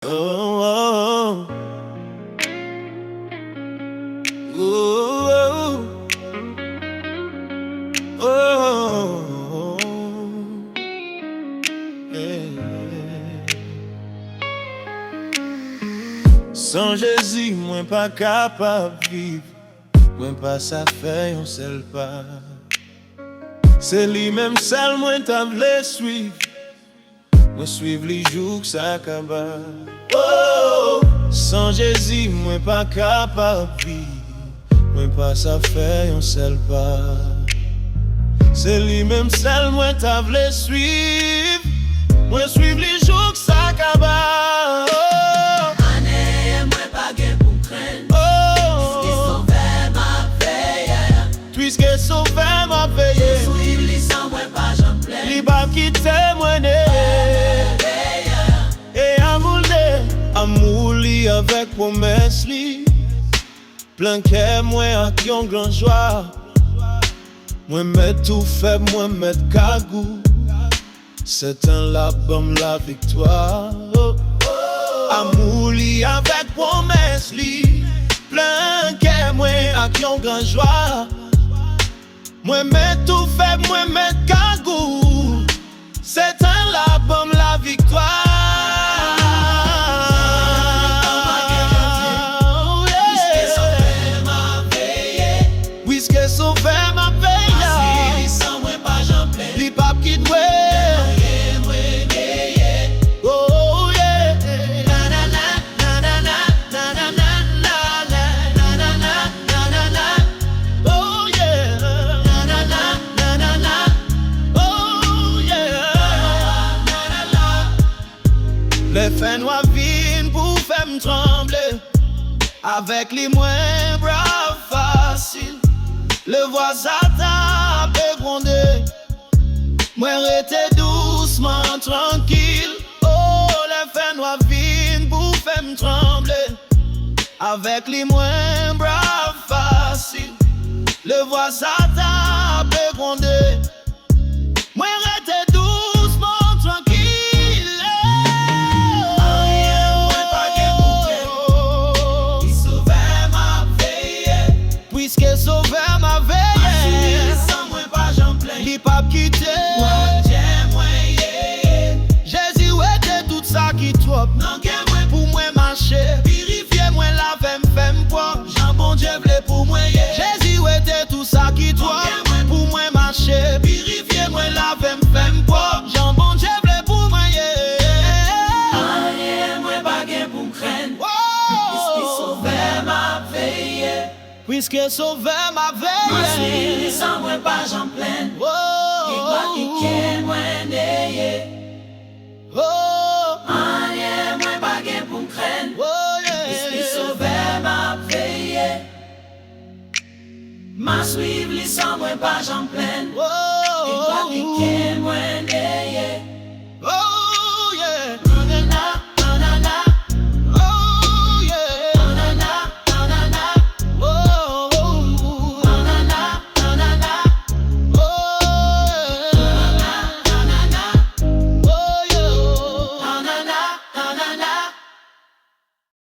Oh, oh, oh, oh, oh, yeah. Sans Jésus, moi pas capable de vivre, moi pas ça fait un seul pas. C'est lui-même seul, moi t'as voulu suivre, moi suivre les jours que ça acaba. Oh, sans Jésus, moi pas capable de vivre, moi pas ça fait un seul pas. C'est lui-même seul, moi t'as voulu suivre, moi suivre les jours que ça acaba. Puisque sauvé m'a veillé, li pa kite mwen et amour li avec promesse li, plein que mwen ak yon grand joie. Mwen met tout fait, mwen met kagou, c'est un labam la victoire. Oh, oh. Amour li avec promesse li, plein que mwen ak yon grand joie. Moi mets tout fait, moi mets kagou, c'est un labam la victoire. Puisque sauvé m'a veillé, puisque sauvé m'a veillé, sans moi pas j'en plais, li pa quitte moi. Oh yeah, na na na na na na na na na na na na. Oh yeah. Les faits noirs viennent pour faire me trembler, avec les moins bras faciles. Le voisin t'a grondé, moi rester doucement tranquille. Oh, les faits noirs viennent pour faire me trembler, avec les moins bras faciles. Le voisin t'a grondé, moi rester doucement tranquille. Puisque sauvé m'a veillé, sans moi pas j'en plains, li pa quitte moi, j'aime moi, yeah. Jésus était tout ça qui trop, non que moi pour moi marcher, purifier moi la femme femme quoi, Jean bon Dieu vle pour moi, yeah. Jésus était tout ça qui trop, pour moi marcher, purifier moi la femme femme quoi, Jean bon Dieu vle pour moi, yeah. Rien moi pas gain pour me craindre, puisque sauvé m'a veillé. Puisque sauvé m'a Moi veillé, suis sans moi pas j'en plains, oh, et moi qui moi n'ayez. oh, Rien moi pas gain pour me craindre, oh, puisque yeah. sauvé m'a veillé. Ma suivre sans moi pas j'en plains. Oh,